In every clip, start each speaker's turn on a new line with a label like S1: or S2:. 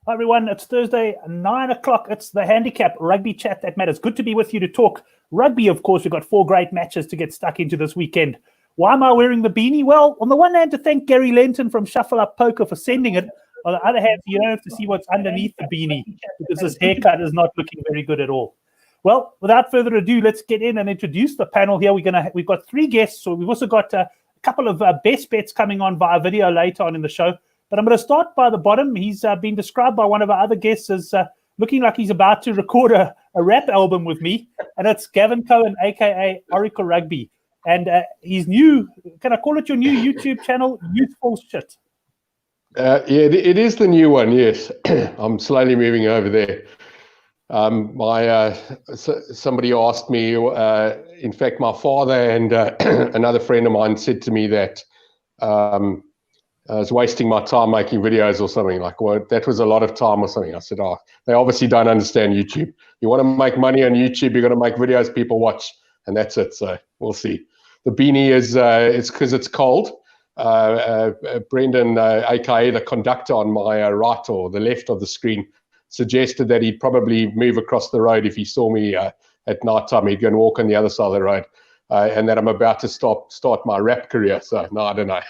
S1: Hi everyone, it's Thursday, 9 o'clock. It's the Handicap Rugby Chat that matters. Good to be with you to talk rugby, of course. We've got 4 great matches to get stuck into this weekend. Why am I wearing the beanie? Well, on the one hand, to thank Gary Lenton from Shuffle Up Poker for sending it. On the other hand, you don't have to see what's underneath the beanie because this haircut is not looking very good at all. Well, without further ado, let's get in and introduce the panel here. We've got 3 guests, so we've also got a couple of best bets coming on via video later on in the show. But I'm going to start by the bottom. He's been described by one of our other guests as looking like he's about to record a rap album with me. And it's Gavin Cohen, a.k.a. Oracle Rugby. And his new, can I call it your new YouTube channel, Youthful Shit?
S2: Yeah, it is the new one, yes. I'm slowly moving over there. Somebody asked me, in fact, my father and another friend of mine said to me that I was wasting my time making videos or something. Like, well, that was a lot of time or something. I said, they obviously don't understand YouTube. You want to make money on YouTube, you're going to make videos people watch, and that's it. So we'll see. The beanie is it's because it's cold. Brendan, aka the conductor on my right or the left of the screen, suggested that he'd probably move across the road if he saw me at night time. He'd go and walk on the other side of the road, and that I'm about to start my rap career. So no, I don't know.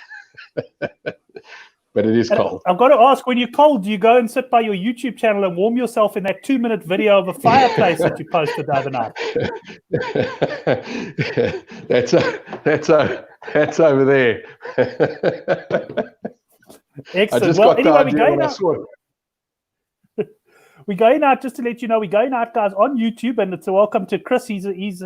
S2: But it is cold.
S1: I've got to ask, when you're cold, do you go and sit by your YouTube channel and warm yourself in that 2-minute video of a fireplace that you posted the other night?
S2: That's over there.
S1: Excellent. Well, anyway, we're going out, just to let you know, we're going out, guys, on YouTube, and it's a welcome to Chris. He's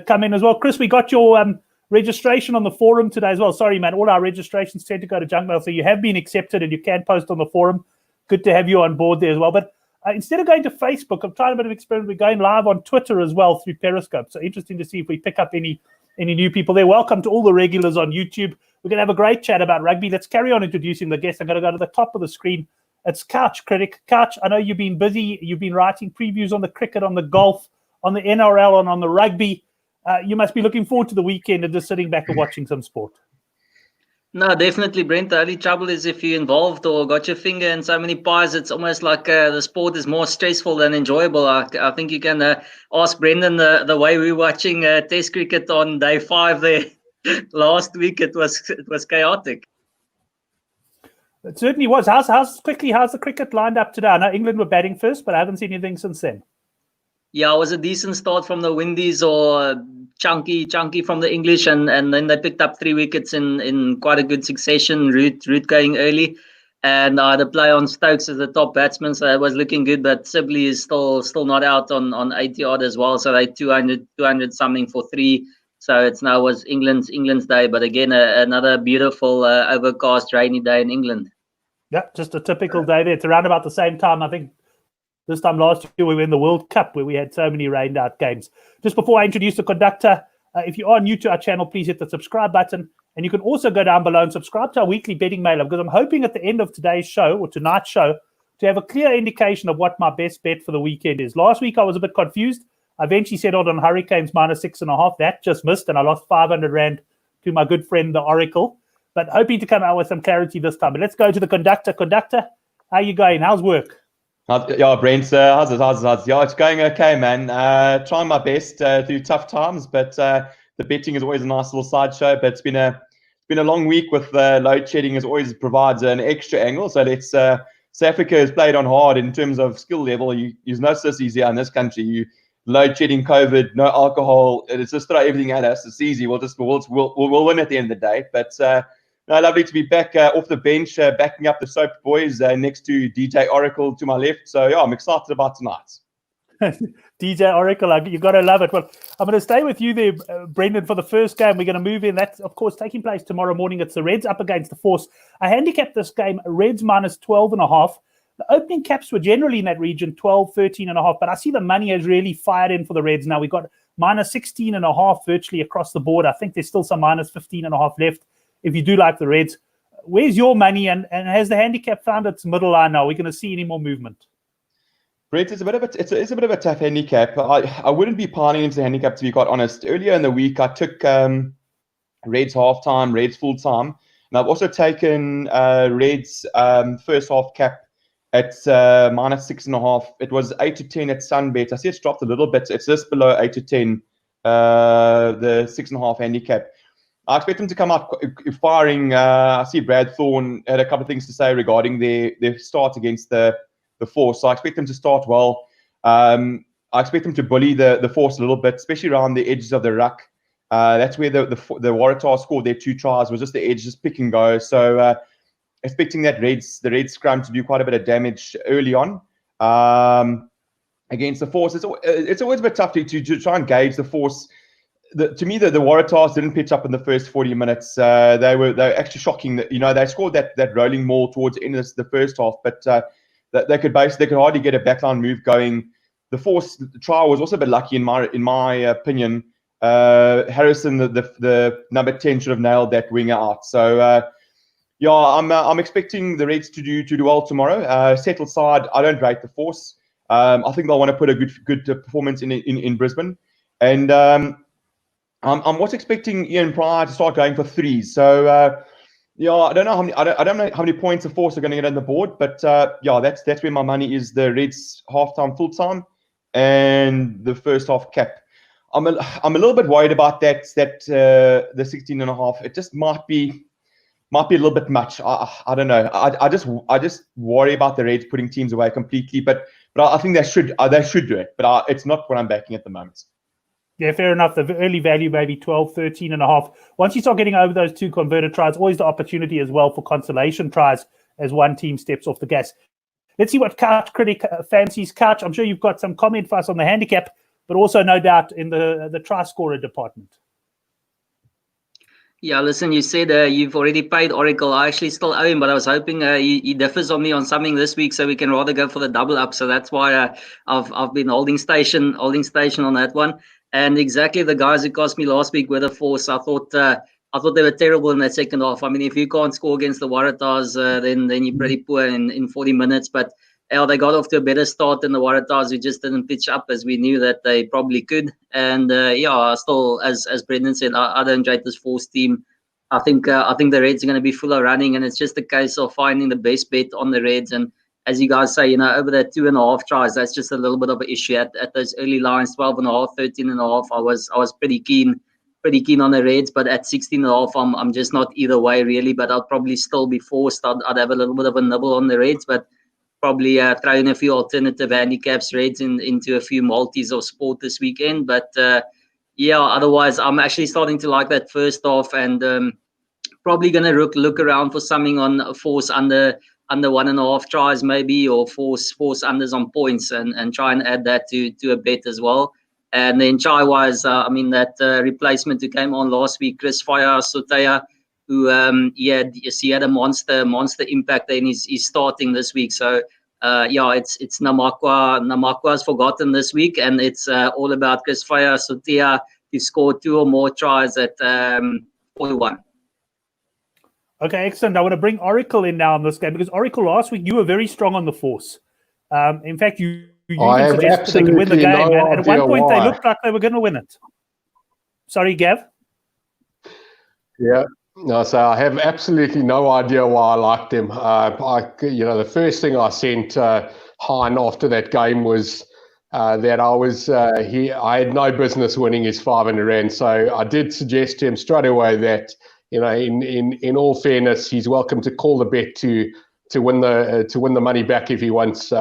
S1: come in as well. Chris, we got your registration on the forum today as well. Sorry, man, all our registrations tend to go to junk mail, so you have been accepted and you can post on the forum. Good to have you on board there as well. But instead of going to Facebook, I'm trying a bit of experiment. We're going live on Twitter as well through Periscope. So interesting to see if we pick up any new people there. Welcome to all the regulars on YouTube. We're going to have a great chat about rugby. Let's carry on introducing the guests. I'm going to go to the top of the screen. It's Couch Critic. Couch, I know you've been busy. You've been writing previews on the cricket, on the golf, on the NRL, and on the rugby. You must be looking forward to the weekend and just sitting back and watching some sport.
S3: No, definitely, Brent. The only trouble is if you're involved or got your finger in so many pies, it's almost like the sport is more stressful than enjoyable. I think you can ask Brendan the way we were watching Test cricket on day 5 there last week. It was chaotic.
S1: It certainly was. How's the cricket lined up today? I know England were batting first, but I haven't seen anything since then.
S3: Yeah, it was a decent start from the Windies, or chunky from the English, and then they picked up 3 wickets in quite a good succession. Root going early, and the play on Stokes as the top batsman, so it was looking good. But Sibley is still not out on 80 odd as well, so they 200 something for 3. So it's now was England's day, but again another beautiful overcast rainy day in England.
S1: Yeah, just a typical day there. It's around about the same time, I think. This time last year, we were in the World Cup where we had so many rained-out games. Just before I introduce the conductor, if you are new to our channel, please hit the subscribe button. And you can also go down below and subscribe to our weekly betting mailer, because I'm hoping at the end of today's show, or tonight's show, to have a clear indication of what my best bet for the weekend is. Last week, I was a bit confused. I eventually settled on Hurricanes -6.5. That just missed, and I lost 500 Rand to my good friend, the Oracle. But hoping to come out with some clarity this time. But let's go to the conductor. Conductor, how are you going? How's work?
S4: Yeah, Brent, how's it? Yeah, it's going okay, man. Trying my best through tough times, but the betting is always a nice little sideshow. But it's been a long week with load shedding. As always provides an extra angle. So let's South Africa has played on hard in terms of skill level. There's no sissies here in this country. You load shedding, COVID, no alcohol. It's just throw everything at us. It's easy. We'll win at the end of the day. But no, lovely to be back off the bench, backing up the Soap Boys next to DJ Oracle to my left. So, yeah, I'm excited about tonight.
S1: DJ Oracle, you've got to love it. Well, I'm going to stay with you there, Brendan, for the first game. We're going to move in. That's, of course, taking place tomorrow morning. It's the Reds up against the Force. I handicapped this game, Reds -12.5. The opening caps were generally in that region, 12, 13.5. But I see the money has really fired in for the Reds now. We've got -16.5 virtually across the board. I think there's still some -15.5 left. If you do like the Reds, where's your money, and has the handicap found its middle line now? Are we going to see any more movement?
S4: Brent, it's a bit of a tough handicap. I wouldn't be piling into the handicap, to be quite honest. Earlier in the week, I took Reds half-time, Reds full-time. And I've also taken Reds first half cap It's -6.5. It was 8 to 10 at Sunbet. I see it's dropped a little bit. It's just below 8 to 10. The 6.5 handicap. I expect them to come out firing. I see Brad Thorne had a couple of things to say regarding their start against the Force. So I expect them to start well. I expect them to bully the Force a little bit, especially around the edges of the ruck. That's where the Waratahs scored their 2 tries, was just the edge, just pick and go. So expecting that the Red scrum to do quite a bit of damage early on against the Force. It's always a bit tough to try and gauge the Force. To me, the Waratahs didn't pitch up in the first 40 minutes. They were actually shocking. That they scored that rolling maul towards the end of the first half, but they could hardly get a backline move going. The Force trial was also a bit lucky in my opinion. Harrison, the number 10, should have nailed that winger out. So yeah, I'm expecting the Reds to do well tomorrow. Settled side, I don't rate the Force. I think they'll want to put a good performance in Brisbane, and I'm also expecting Ian Pryor to start going for threes. So yeah, I don't know how many points the Force are going to get on the board, but yeah, that's where my money is. The Reds halftime, full time, and the first half cap. I'm a little bit worried about that the 16.5. It just might be a little bit much. I don't know. I just worry about the Reds putting teams away completely. But I think they should do it. But it's not what I'm backing at the moment.
S1: Yeah, fair enough. The early value, maybe 12, 13.5. Once you start getting over those 2 converted tries, always the opportunity as well for consolation tries as one team steps off the gas. Let's see what Couch Critic fancies. Couch, I'm sure you've got some comment for us on the handicap, but also no doubt in the try scorer department.
S3: Yeah, listen, you said you've already paid Oracle. I actually still owe him, but I was hoping he differs on me on something this week, so we can rather go for the double up. So that's why I've been holding station on that one. And exactly the guys who cost me last week were the Force. I thought they were terrible in that second half. I mean, if you can't score against the Waratahs, then you're pretty poor in 40 minutes. But they got off to a better start than the Waratahs, who just didn't pitch up as we knew that they probably could. And yeah, still, as Brendan said, I don't rate this Force team. I think the Reds are going to be full of running, and it's just a case of finding the best bet on the Reds. And as you guys say, over that 2.5 tries, that's just a little bit of an issue at those early lines, 12.5, 13.5. I was pretty keen on the Reds, but at 16.5, I'm just not either way really. But I'll probably still be forced. I'd have a little bit of a nibble on the Reds, but probably throw in a few alternative handicaps, Reds into a few multis or sport this weekend. But yeah, otherwise I'm actually starting to like that first half, and probably gonna look around for something on Force under 1.5 tries maybe, or Force unders on points, and try and add that to a bet as well. And then try wise, I mean that replacement who came on last week, Chris Sotea, who he had a monster impact, and he's starting this week. So yeah, it's Namakwa's forgotten this week, and it's all about Chris Sotea, who scored 2 or more tries at 41.
S1: Okay, excellent. I want to bring Oracle in now on this game, because Oracle, last week you were very strong on the Force. In fact, you even suggested they could win the game, and at one point they looked like they were going to win it. Sorry, Gav?
S2: Yeah. No, so I have absolutely no idea why I liked them. The first thing I sent Hein after that game was that I had no business winning his 500 rand. So I did suggest to him straight away that, in all fairness, he's welcome to call the bet to win the money back if he wants.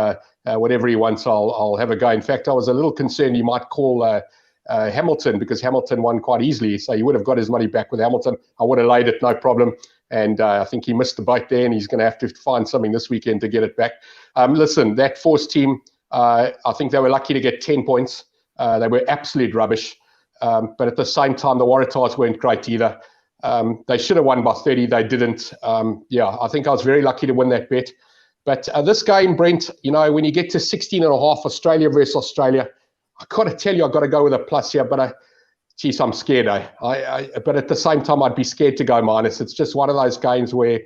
S2: Whatever he wants, I'll have a go. In fact, I was a little concerned he might call Hamilton, because Hamilton won quite easily, so he would have got his money back with Hamilton. I would have laid it, no problem. And I think he missed the boat there, and he's going to have to find something this weekend to get it back. Listen, that Force team, I think they were lucky to get 10 points. They were absolute rubbish. But at the same time, the Waratahs weren't great either. They should have won by 30. They didn't. I think I was very lucky to win that bet. But this game, Brent, when you get to 16.5, Australia versus Australia, I got to tell you, I've got to go with a plus here. But geez, I'm scared. But at the same time, I'd be scared to go minus. It's just one of those games where,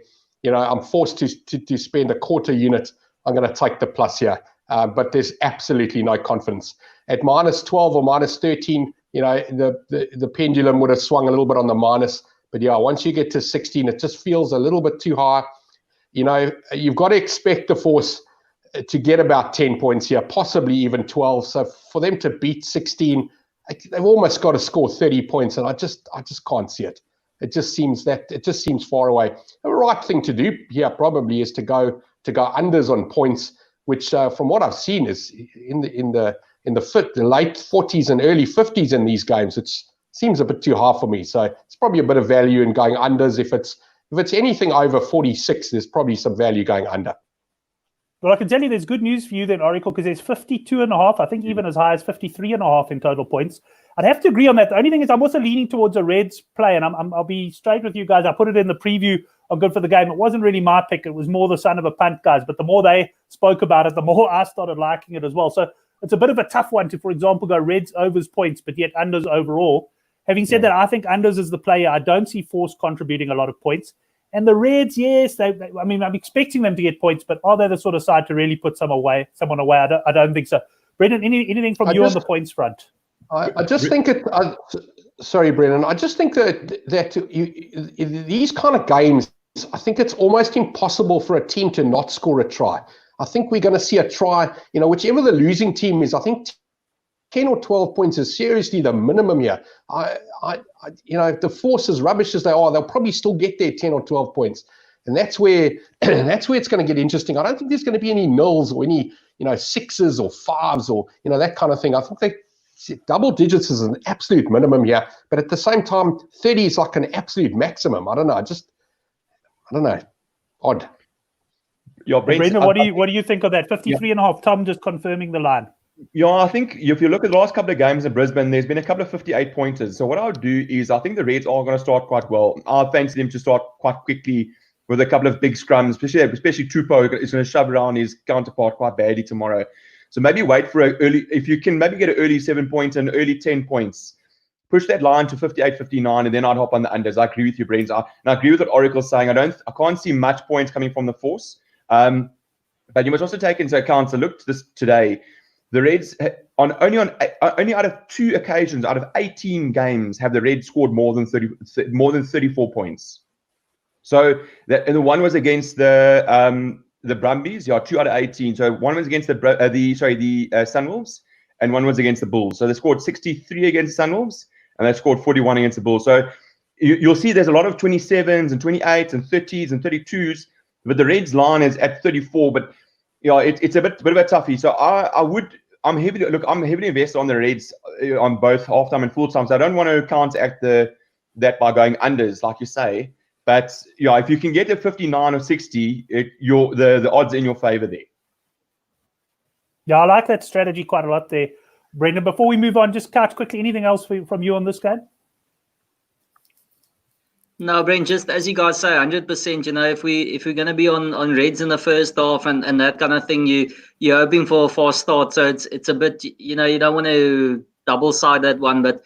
S2: I'm forced to spend a quarter unit. I'm going to take the plus here. But there's absolutely no confidence. At minus 12 or minus 13, the pendulum would have swung a little bit on the minus. But yeah, once you get to 16, it just feels a little bit too high. You've got to expect the Force to get about 10 points here, possibly even 12. So for them to beat 16, they've almost got to score 30 points, and I just can't see it. It just seems far away. The right thing to do here probably is to go unders on points, which from what I've seen is in the late 40s and early 50s in these games. It seems a bit too high for me. So it's probably a bit of value in going unders. If it's anything over 46, there's probably some value going under.
S1: Well, I can tell you there's good news for you then, Oracle, because there's 52.5, I think even as high as 53.5 in total points. I'd have to agree on that. The only thing is I'm also leaning towards a Reds play, and I'll be straight with you guys. I put it in the preview on Good for the Game. It wasn't really my pick. It was more the son of a punt guys, but the more they spoke about it, the more I started liking it as well. So it's a bit of a tough one to, for example, go Reds overs points, but yet unders overall. Having said that, I think unders is the player. I don't see Force contributing a lot of points. And the Reds, yes, I mean, I'm expecting them to get points, but are they the sort of side to really put someone away? I don't think so. Brendan, anything from you on the points front?
S2: I just think it. Sorry, Brendan. I just think that these kind of games, I think it's almost impossible for a team to not score a try. I think we're going to see a try. Whichever the losing team is, I think 10 or 12 points is seriously the minimum here. If the Force as rubbish as they are, they'll probably still get their 10 or 12 points. And that's where it's going to get interesting. I don't think there's going to be any nils or any, sixes or fives or, that kind of thing. I think double digits is an absolute minimum here. But at the same time, 30 is like an absolute maximum. I don't know. Odd.
S1: Yeah, Brendan, what do you think of that? 53.5, Tom just confirming the line.
S4: Yeah, I think if you look at the last couple of games in Brisbane, there's been a couple of 58 pointers. So what I would do is I think the Reds are going to start quite well. I fancy them to start quite quickly with a couple of big scrums, especially Tupou is going to shove around his counterpart quite badly tomorrow. So maybe wait for if you can maybe get an early 7 points and early 10 points, push that line to 58, 59, and then I'd hop on the unders. I agree with you, Brent. And I agree with what Oracle's saying. I can't see much points coming from the Force. But you must also take into account, so look to this today, the Reds, only out of 2 occasions, out of 18 games, have the Reds scored more than 34 points. So and the one was against the Brumbies, 2 out of 18. So one was against the Sunwolves, and one was against the Bulls. So they scored 63 against the Sunwolves, and they scored 41 against the Bulls. So you'll see there's a lot of 27s and 28s and 30s and 32s, but the Reds line is at 34. But it's a bit of a toughie. So I'm heavily invested on the Reds on both halftime and full time. So I don't want to counteract that by going unders, like you say. But if you can get to 59 or 60, the odds are in your favor there.
S1: Yeah, I like that strategy quite a lot there, Brendan. Before we move on, just catch quickly. Anything else from you on this game?
S3: No, Brent, just as you guys say, 100%, if we're going to be on Reds in the first half and that kind of thing, you're hoping for a fast start. So it's a bit, you don't want to double-side that one, but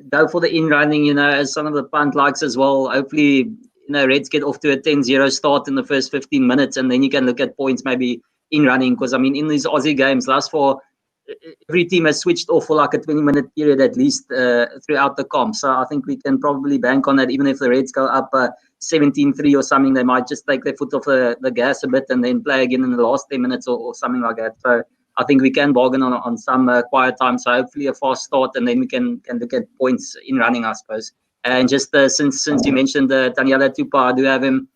S3: go for the in-running, as some of the punt likes as well. Hopefully, Reds get off to a 10-0 start in the first 15 minutes, and then you can look at points maybe in-running. Because, in these Aussie games, last for every team has switched off for like a 20-minute period at least throughout the comp. So I think we can probably bank on that. Even if the Reds go up 17-3 or something, they might just take their foot off the gas a bit and then play again in the last 10 minutes or something like that. So I think we can bargain on some quiet time. So hopefully a fast start, and then we can look at points in running, I suppose. And just since you mentioned Taniela Tupou, I do have him.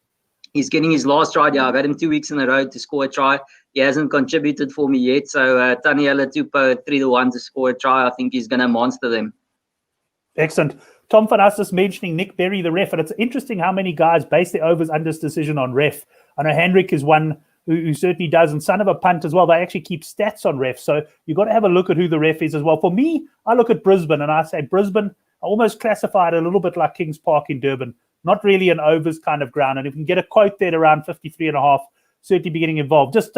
S3: He's getting his last try. Yeah, I've had him 2 weeks in a row to score a try. He hasn't contributed for me yet. So Taniela Tupou 3-1 to score a try. I think he's going to monster them.
S1: Excellent. Tom Van Astis mentioning Nick Berry, the ref. And it's interesting how many guys base their overs-unders decision on ref. I know Hendrik is one who certainly does, and son of a punt as well. They actually keep stats on refs. So you've got to have a look at who the ref is as well. For me, I look at Brisbane, and I say Brisbane, I almost classify it a little bit like Kings Park in Durban. Not really an overs kind of ground. And if we can get a quote there around 53.5, certainly be getting involved. Just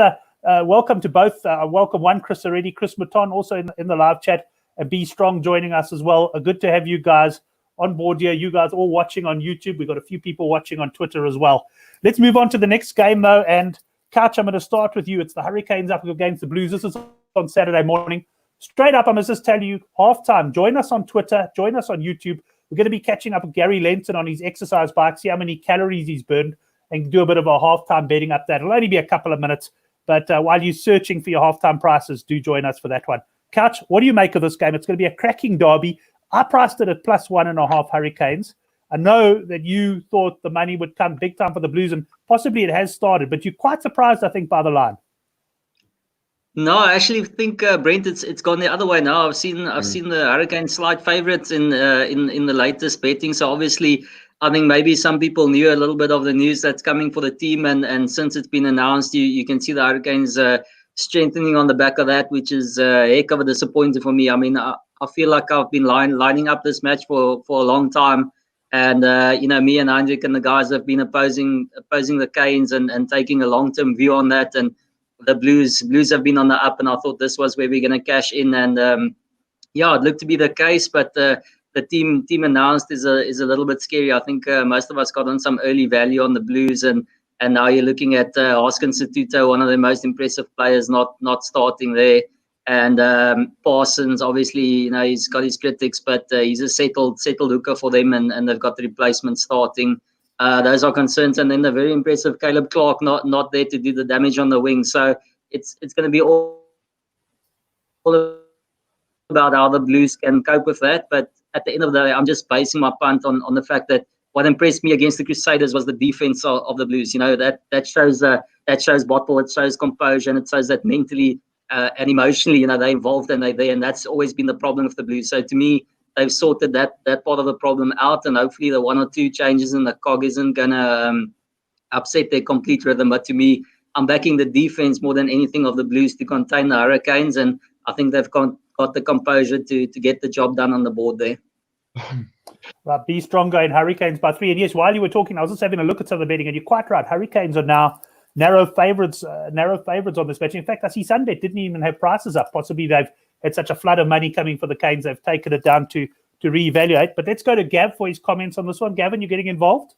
S1: welcome to both. Welcome one, Chris already. Chris Maton also in the live chat. And Be Strong joining us as well. Good to have you guys on board here. You guys all watching on YouTube. We've got a few people watching on Twitter as well. Let's move on to the next game, though. And Couch, I'm going to start with you. It's the Hurricanes up against the Blues. This is on Saturday morning. Straight up, I must just tell you, halftime. Join us on Twitter. Join us on YouTube. We're going to be catching up with Gary Lenton on his exercise bike, see how many calories he's burned, and do a bit of a halftime betting up that. It'll only be a couple of minutes. But while you're searching for your halftime prices, do join us for that one. Couch, what do you make of this game? It's going to be a cracking derby. I priced it at +1.5 Hurricanes. I know that you thought the money would come big time for the Blues, and possibly it has started, but you're quite surprised, I think, by the line.
S3: No, I actually think Brent, it's gone the other way now. I've seen the Hurricanes slight favourites in the latest betting. So obviously, I think maybe some people knew a little bit of the news that's coming for the team, and since it's been announced, you can see the Hurricanes strengthening on the back of that, which is a heck of a disappointing for me. I mean, I feel like I've been lining up this match for a long time, and me and Hendrik and the guys have been opposing the Canes and taking a long-term view on that, and the Blues have been on the up, and I thought this was where we're going to cash in, and it looked to be the case, but the team announced is a little bit scary. I think most of us got on some early value on the Blues, and now you're looking at Hoskins Sotuto, one of the most impressive players, not starting there, and Parsons, obviously, he's got his critics, but he's a settled hooker for them, and they've got the replacement starting. Those are concerns, and then the very impressive Caleb Clark not there to do the damage on the wing. So it's going to be all about how the Blues can cope with that. But at the end of the day, I'm just basing my punt on the fact that what impressed me against the Crusaders was the defense of the Blues. That shows bottle, it shows composure, and it shows that mentally and emotionally, they're involved and they're there, and that's always been the problem with the Blues. So to me, they've sorted that part of the problem out, and hopefully the 1 or 2 changes in the cog isn't going to upset their complete rhythm. But to me, I'm backing the defense more than anything of the Blues to contain the Hurricanes, and I think they've got the composure to get the job done on the board there.
S1: Right, be stronger in Hurricanes by 3. And yes, while you were talking, I was just having a look at some of the betting, and you're quite right. Hurricanes are now narrow favourites on this match. In fact, I see Sunbet didn't even have prices up. Possibly they've had such a flood of money coming for the Canes, they've taken it down to reevaluate. But let's go to Gav for his comments on this one. Gavin, you getting involved?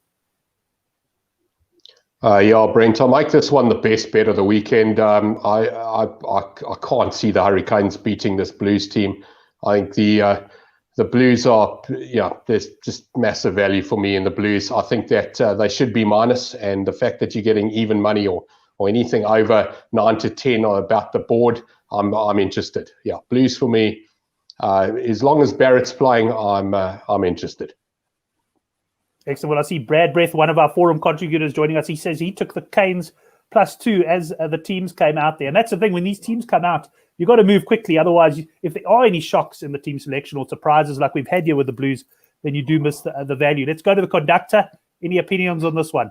S2: Brent, I'll make this one the best bet of the weekend. I can't see the Hurricanes beating this Blues team. I think the Blues are, there's just massive value for me in the Blues. I think that they should be minus, and the fact that you're getting even money or anything over 9 to 10 or about the board, I'm interested. Yeah, Blues for me. As long as Barrett's playing, I'm interested.
S1: Excellent. Well, I see Brad Breath, one of our forum contributors, joining us. He says he took the Canes +2 as the teams came out there. And that's the thing, when these teams come out, you've got to move quickly. Otherwise, if there are any shocks in the team selection or surprises like we've had here with the Blues, then you do miss the value. Let's go to the conductor. Any opinions on this one?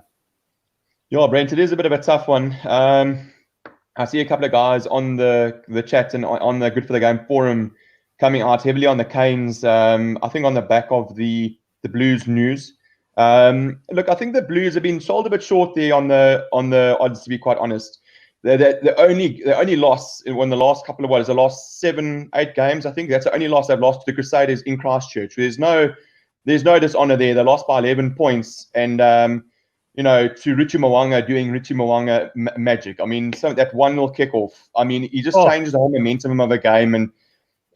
S4: Yeah, Brent, it is a bit of a tough one. I see a couple of guys on the chat and on the Good for the Game forum coming out heavily on the Canes. I think on the back of the Blues news. Look, I think the Blues have been sold a bit short there on the odds, to be quite honest. The only loss in the last couple of the last 7-8 games, I think that's the only loss they've lost to the Crusaders in Christchurch. There's no dishonour there. They lost by 11 points, and to Richie Mwanga doing Richie Mwanga magic. I mean, that 1-0 kickoff. I mean, he just changes the whole momentum of a game, and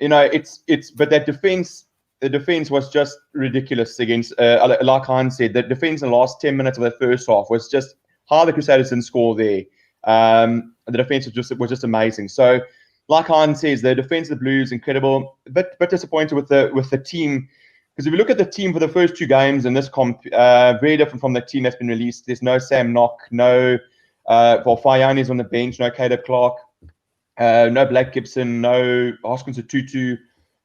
S4: but that defense. The defense was just ridiculous against, like Hans said, the defense in the last 10 minutes of the first half was just how the Crusaders didn't score there. The defense was just amazing. So, like Hans says, the defense of the Blues incredible, but disappointed with the team, because if you look at the team for the first 2 games in this comp, very different from the team that's been released. There's no Sam Knock, no Fayani's on the bench, no Caleb Clark, no Blake Gibson, no Hoskins Sotuto.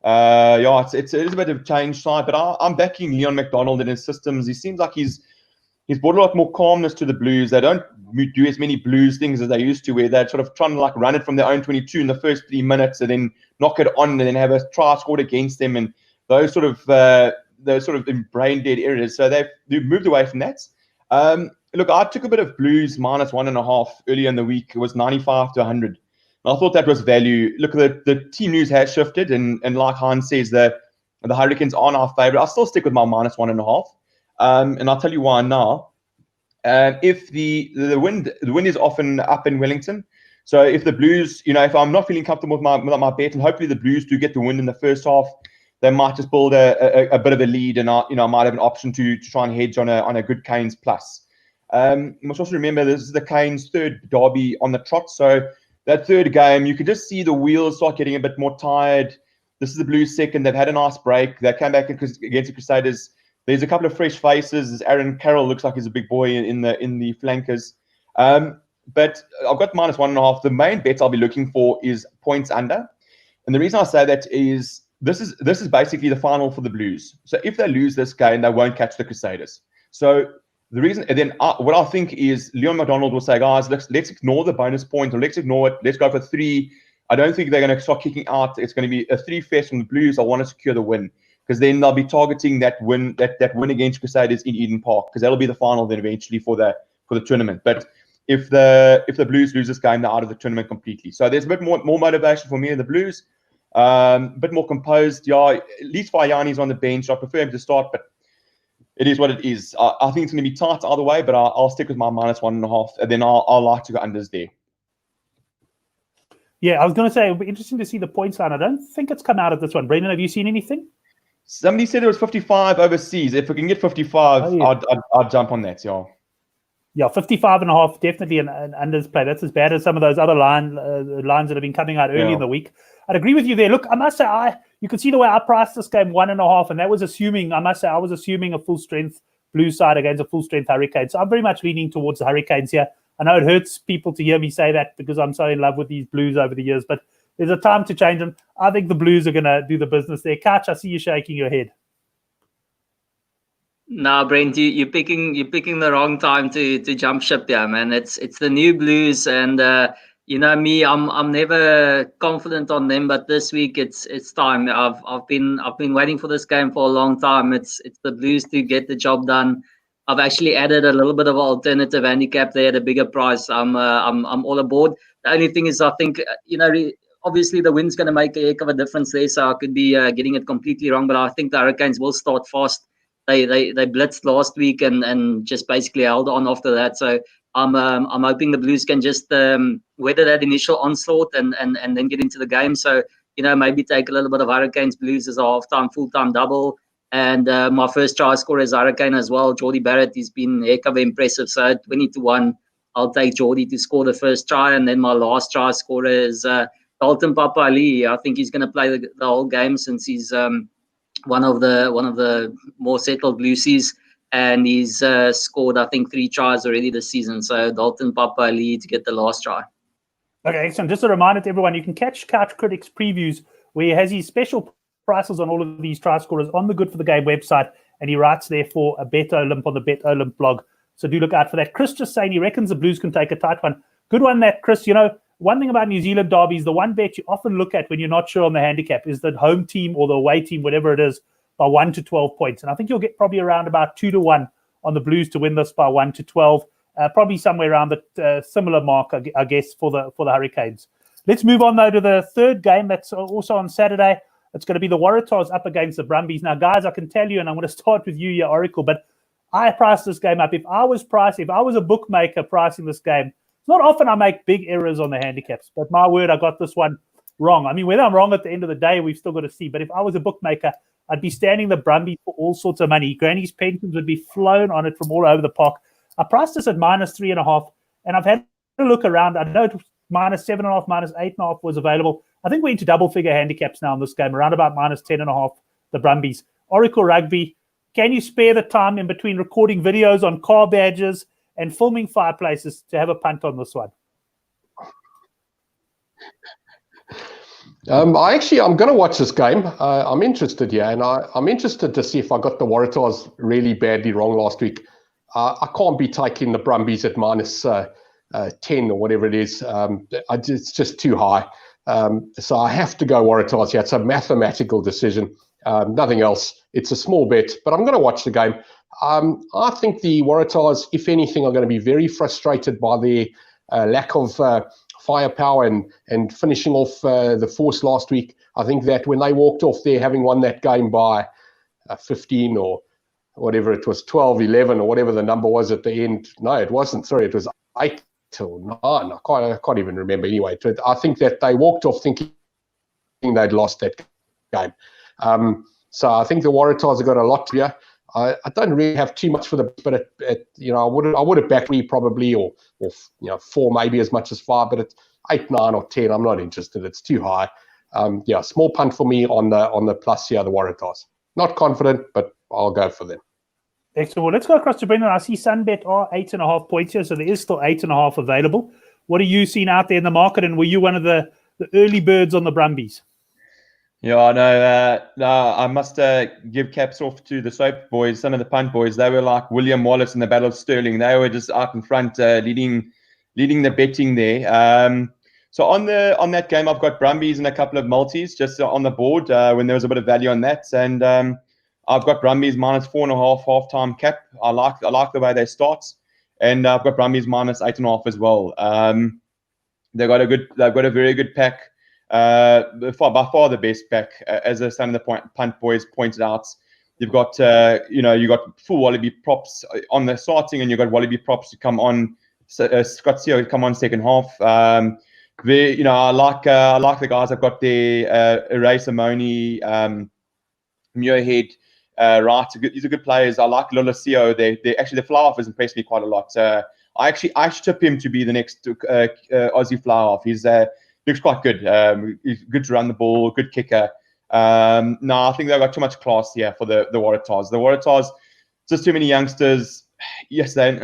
S4: It is a bit of a change side, but I'm backing Leon McDonald in his systems. He seems like he's brought a lot more calmness to the Blues. They don't do as many Blues things as they used to, where they're sort of trying to like run it from their own 22 in the first 3 minutes and then knock it on and then have a try scored against them, and those sort of brain dead areas. So they've moved away from that. Look, I took a bit of Blues -1.5 earlier in the week. It was 95 to 100. I thought that was value. Look, the team news has shifted, and like Hans says, the Hurricanes aren't our favourite. I'll still stick with my -1.5, and I'll tell you why now. If the wind is often up in Wellington, so if the Blues, if I'm not feeling comfortable with my bet, and hopefully the Blues do get the win in the first half, they might just build a bit of a lead, and I might have an option to try and hedge on a good Canes plus. You must also remember this is the Canes' third derby on the trot. So that third game, you could just see the wheels start getting a bit more tired. This is the Blues' second. They've had a nice break. They came back against the Crusaders. There's a couple of fresh faces. Aaron Carroll looks like he's a big boy in the flankers. But I've got -1.5. The main bets I'll be looking for is points under. And the reason I say that is this is basically the final for the Blues. So if they lose this game, they won't catch the Crusaders. So the reason, and then what I think is Leon McDonald will say, guys, let's ignore the bonus point, or let's ignore it. Let's go for 3. I don't think they're going to start kicking out. It's going to be a 3 fest from the Blues. I want to secure the win, because then they'll be targeting that win against Crusaders in Eden Park, because that'll be the final then eventually for the tournament. But if the Blues lose this game, they're out of the tournament completely. So there's a bit more motivation for me in the Blues. A bit more composed. Yeah, at least Fayani's on the bench. I prefer him to start, but it is what it is. I think it's going to be tight either way, but I'll stick with my -1.5, and then I'll like to go unders there.
S1: Yeah, I was going to say, it'll be interesting to see the points line. I don't think it's come out of this one. Brendan, have you seen anything?
S4: Somebody said it was 55 overseas. If we can get 55, I'd jump on that, yeah.
S1: Yeah, 55.5, definitely an unders play. That's as bad as some of those other lines that have been coming out early in the week. I'd agree with you there. Look, I must say, you can see the way I priced this game 1.5, and that was assuming, I must say, I was assuming a full-strength Blues side against a full-strength Hurricanes. So I'm very much leaning towards the Hurricanes here. I know it hurts people to hear me say that because I'm so in love with these Blues over the years, but there's a time to change them. I think the Blues are going to do the business there. Catch, I see you shaking your head.
S3: No, Brent, you're picking the wrong time to jump ship here, man. It's the new Blues, and you know me, I'm never confident on them, but this week it's time. I've been waiting for this game for a long time. It's the Blues to get the job done. I've actually added a little bit of alternative handicap there at a bigger price. I'm all aboard. The only thing is, I think obviously the win's going to make a heck of a difference there, so I could be getting it completely wrong, but I think the Hurricanes will start fast. They blitzed last week and just basically held on after that. So I'm hoping the Blues can just weather that initial onslaught and then get into the game. So maybe take a little bit of Hurricanes Blues as a halftime full-time double. And my first try scorer is Hurricane as well. Geordie Barrett, he's been heck of impressive. So at 20-1, I'll take Geordie to score the first try, and then my last try scorer is Dalton Papali'i. I think he's going to play the whole game since he's one of the more settled Bluesies, and he's scored, I think, 3 tries already this season. So Dalton Papali'i to get the last try.
S1: Okay, excellent. Just a reminder to everyone, you can catch Couch Critics previews where he has his special prices on all of these try scorers on the Good for the Game website, and he writes there for a Bet Olymp on the Bet Olymp blog. So do look out for that. Chris just saying he reckons the Blues can take a tight one. Good one, that, Chris. One thing about New Zealand derbies, the one bet you often look at when you're not sure on the handicap is the home team or the away team, whatever it is, by 1 to 12 points. And I think you'll get probably around about 2-1 on the Blues to win this by 1 to 12. Probably somewhere around the similar mark, I guess, for the Hurricanes. Let's move on, though, to the third game. That's also on Saturday. It's going to be the Waratahs up against the Brumbies. Now, guys, I can tell you, and I'm going to start with you, Oracle, but I priced this game up. If I was a bookmaker pricing this game, it's not often I make big errors on the handicaps, but my word, I got this one wrong. I mean, whether I'm wrong at the end of the day, we've still got to see. But if I was a bookmaker, I'd be standing the Brumbies for all sorts of money. Granny's pensions would be flown on it from all over the park. I priced this at -3.5, and I've had a look around. I know -7.5, -8.5 was available. I think we're into double-figure handicaps now in this game, around about -10.5, the Brumbies. Oracle Rugby, can you spare the time in between recording videos on car badges and filming fireplaces to have a punt on this one?
S2: I'm going to watch this game. I'm interested here, and I'm interested to see if I got the Waratahs really badly wrong last week. I can't be taking the Brumbies at -10 or whatever it is. It's just too high. So I have to go Waratahs here. It's a mathematical decision. Nothing else. It's a small bet, but I'm going to watch the game. I think the Waratahs, if anything, are going to be very frustrated by their lack of firepower and finishing off the force last week. I think that when they walked off there, having won that game by 15 or whatever it was, 12, 11 or whatever the number was at the end. No, it wasn't. Sorry, it was 8 or 9. I can't even remember anyway. I think that they walked off thinking they'd lost that game. So I think the Waratahs have got a lot to do. I don't really have too much for the, but I would have backed 3 probably, or 4 maybe as much as 5, but it's 8, 9, or 10. I'm not interested. It's too high. Small punt for me on the plus here, the Waratahs. Not confident, but I'll go for them.
S1: Excellent. Well, let's go across to Brendan. I see Sunbet are 8.5 points here, so there is still 8.5 available. What are you seeing out there in the market, and were you one of the early birds on the Brumbies?
S4: Yeah, no, I must give caps off to the Soap boys, some of the punt boys. They were like William Wallace in the Battle of Stirling. They were just out in front, leading the betting there. So on that game, I've got Brumbies and a couple of multis just on the board when there was a bit of value on that, and I've got Brumbies minus 4.5 half-time cap. I like the way they start, and I've got Brumbies minus 8.5 as well. They've got a very good pack. By far the best pack, as some of the punt boys pointed out. You've got you got full Wallaby props on the starting, and you've got Wallaby props to come on. Scott Seo come on second half. I like the guys. I've got there Ray Simone, Muirhead, right. These are good players. I like Lola Seo. They actually, the fly off has impressed me quite a lot. I tip him to be the next Aussie fly off. He's looks quite good. He's good to run the ball, good kicker. No, I think they've got too much class here for the Waratahs. The Waratahs, just too many youngsters. Yes, they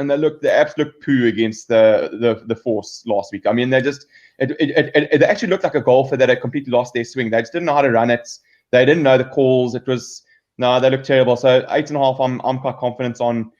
S4: absolute poo against the Force last week. I mean, they just it actually looked like a golfer that had completely lost their swing. They just didn't know how to run it. They didn't know the calls. They looked terrible. So 8.5, I'm quite confident on.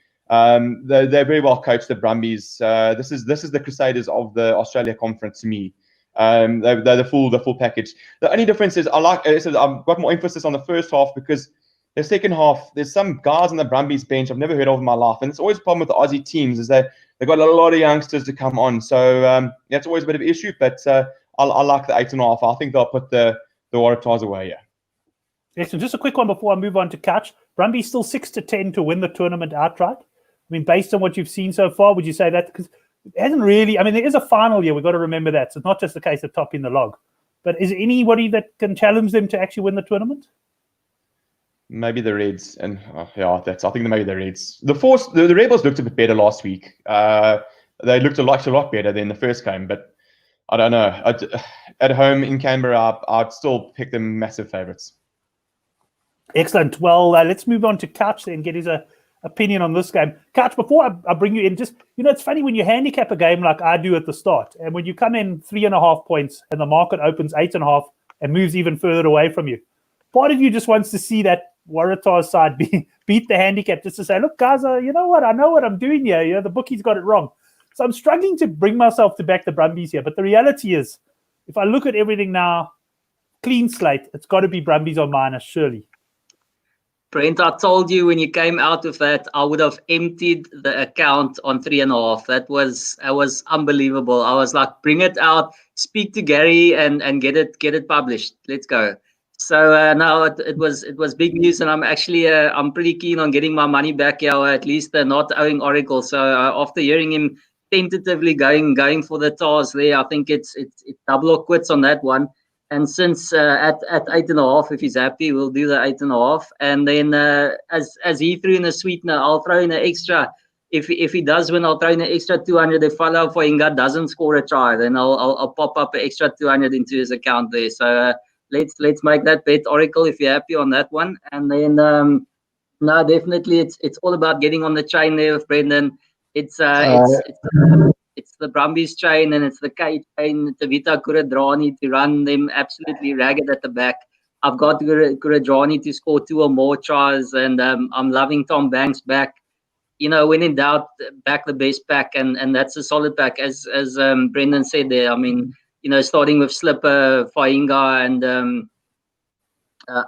S4: They're very well coached, the Brumbies. This is the Crusaders of the Australia Conference to me. They're the full package. The only difference is I've got more emphasis on the first half, because the second half, there's some guys on the Brumbies bench I've never heard of in my life, and it's always a problem with the Aussie teams is that they've got a lot of youngsters to come on. So that's always a bit of an issue. But I like the 8.5. I think they'll put the Waratahs away. Yeah.
S1: Excellent. Just a quick one before I move on to catch. Brumbies still 6-10 to win the tournament outright. I mean, based on what you've seen so far, would you say that? Because it hasn't really. I mean, there is a final year. We've got to remember that. So it's not just the case of topping the log. But is there anybody that can challenge them to actually win the tournament?
S4: Maybe the Reds, and I think maybe the Reds. The Force, the Rebels looked a bit better last week. They looked a lot better than the first game, but I don't know. At home in Canberra, I'd still pick them massive favourites.
S1: Excellent. Well, let's move on to Couch then, get his opinion on this game. Couch, before I bring you in, just, it's funny when you handicap a game like I do at the start, and when you come in 3.5 points and the market opens 8.5 and moves even further away from you, part of you just wants to see that Waratah side beat the handicap, just to say, look, guys, you know what? I know what I'm doing here. The bookies got it wrong. So I'm struggling to bring myself to back the Brumbies here. But the reality is, if I look at everything now, clean slate, it's got to be Brumbies on minus, surely.
S3: Brent, I told you when you came out with that, I would have emptied the account on 3.5. That was unbelievable. I was like, bring it out, speak to Gary, and get it published. Let's go. So now it was big news, and I'm actually I'm pretty keen on getting my money back here, or at least not owing Oracle. So after hearing him tentatively going for the Tars there, I think it's double or quits on that one. And since at 8.5, if he's happy, we'll do the 8.5. And then as he threw in a sweetener, I'll throw in an extra. If he does win, I'll throw in an extra 200. If Falau Foinga doesn't score a try, then I'll pop up an extra 200 into his account there. So let's make that bet, Oracle, if you're happy on that one. And then no, definitely it's all about getting on the chain there with Brendan. It's the Brumbies chain, and it's the K chain, Tavita Kuredrani to run them absolutely ragged at the back. I've got Kuredrani to score 2 or more tries, and I'm loving Tom Banks back. When in doubt, back the best pack, and that's a solid pack, as Brendan said there. I mean, starting with Slipper, Fainga, and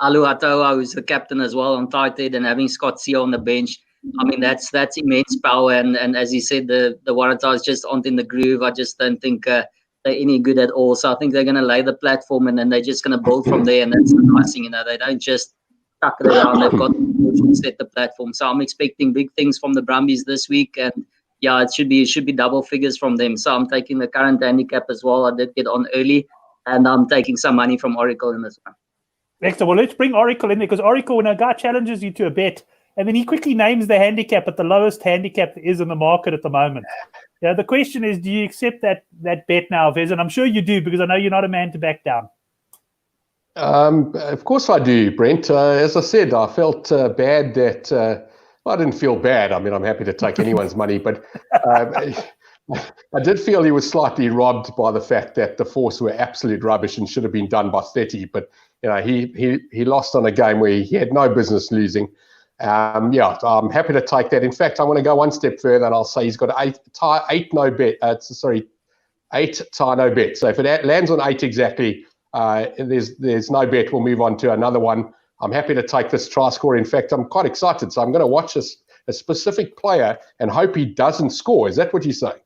S3: Alu Atoa, who's the captain as well on tight head, and having Scott Seo on the bench. I mean, that's immense power, and as he said, the Waratahs just aren't in the groove. I just don't think they're any good at all. So I think they're going to lay the platform, and then they're just going to build from there. And that's the nice thing, they don't just tuck it around. They've got to set the platform. So I'm expecting big things from the Brumbies this week, and yeah, it should be double figures from them. So I'm taking the current handicap as well. I did get on early, and I'm taking some money from Oracle in this one.
S1: Excellent. Well, let's bring Oracle in there, because Oracle, when a guy challenges you to a bet, And then he quickly names the handicap at the lowest handicap there is in the market at the moment. Yeah, the question is, do you accept that bet now, Vez? And I'm sure you do, because I know you're not a man to back down.
S2: Of course I do, Brent. As I said, I felt bad that I didn't feel bad. I mean, I'm happy to take anyone's money, but I did feel he was slightly robbed by the fact that the Force were absolute rubbish and should have been done by 30. But he lost on a game where he had no business losing. I'm happy to take that. In fact, I want to go one step further, and I'll say he's got eight tie no bet. So if it lands on 8 exactly, there's no bet. We'll move on to another one. I'm happy to take this try score. In fact, I'm quite excited. So I'm going to watch a specific player and hope he doesn't score. Is that what you're saying?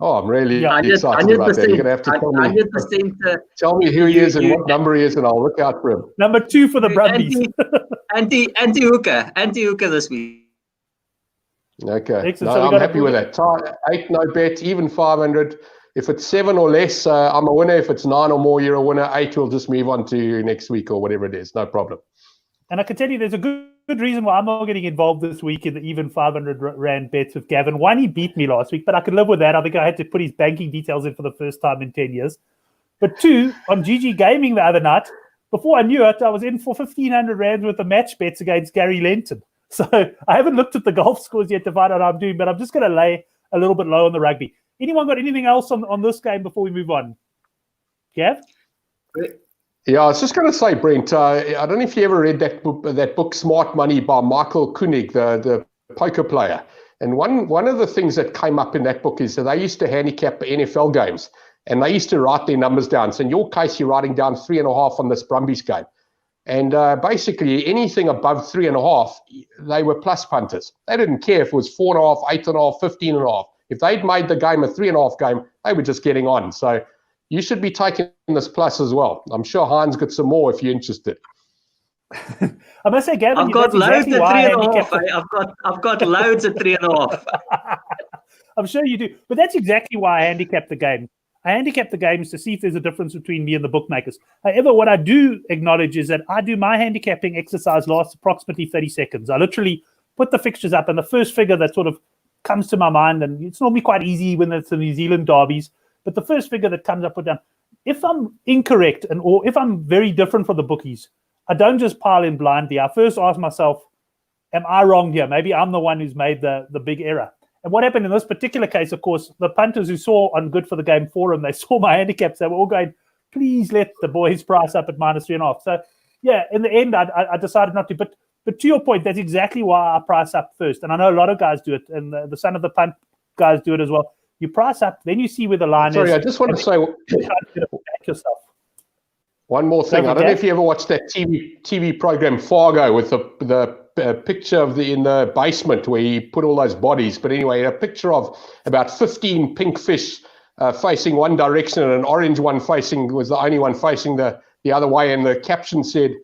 S2: Oh, I'm really excited about that. You're going to have to tell me who he is and what number he is, and I'll look out for him.
S1: Number 2 for the Brumbies.
S3: Anti-hooker this week.
S2: Okay. No, I'm happy with that. Tie 8, no bet, even 500. If it's 7 or less, I'm a winner. If it's 9 or more, you're a winner. 8, we'll just move on to next week or whatever it is. No problem.
S1: And I can tell you there's a good reason why I'm not getting involved this week in the even 500 Rand bets with Gavin. One, he beat me last week, but I could live with that. I think I had to put his banking details in for the first time in 10 years. But 2, on GG Gaming the other night, before I knew it, I was in for 1,500 Rand worth of match bets against Gary Lenton. So I haven't looked at the golf scores yet to find out how I'm doing, but I'm just going to lay a little bit low on the rugby. Anyone got anything else on this game before we move on? Gav?
S2: Yeah, I was just going to say, Brent, I don't know if you ever read that book Smart Money by Michael Koenig, the poker player. And one of the things that came up in that book is that they used to handicap NFL games, and they used to write their numbers down. So in your case, you're writing down 3.5 on this Brumbies game. And basically anything above 3.5, they were plus punters. They didn't care if it was 4.5, 8.5, 15.5. If they'd made the game a 3.5 game, they were just getting on. So you should be taking this plus as well. I'm sure Heinz got some more if you're interested.
S1: I must say, Gavin,
S3: I've got loads at 3.5. I've got loads at 3.5.
S1: I'm sure you do. But that's exactly why I handicapped the game. I handicap the games to see if there's a difference between me and the bookmakers. However, what I do acknowledge is that I do my handicapping exercise lasts approximately 30 seconds. I literally put the fixtures up, and the first figure that sort of comes to my mind, and it's normally quite easy when it's the New Zealand derbies, but the first figure that comes up, put down. If I'm incorrect or if I'm very different from the bookies, I don't just pile in blindly. I first ask myself, am I wrong here? Maybe I'm the one who's made the big error. And what happened in this particular case, of course, the punters who saw on Good for the Game forum, they saw my handicaps. They were all going, please let the boys price up at -3.5. So, yeah, in the end, I decided not to. But to your point, that's exactly why I price up first. And I know a lot of guys do it, and the Son of the Punt guys do it as well. You price up, then you see where the line is.
S2: Sorry, I just want to say
S1: yourself.
S2: One more thing. I don't know if you ever watched that TV program Fargo with the picture of in the basement where he put all those bodies. But anyway, a picture of about 15 pink fish facing one direction, and an orange one was the only one facing the other way. And the caption said,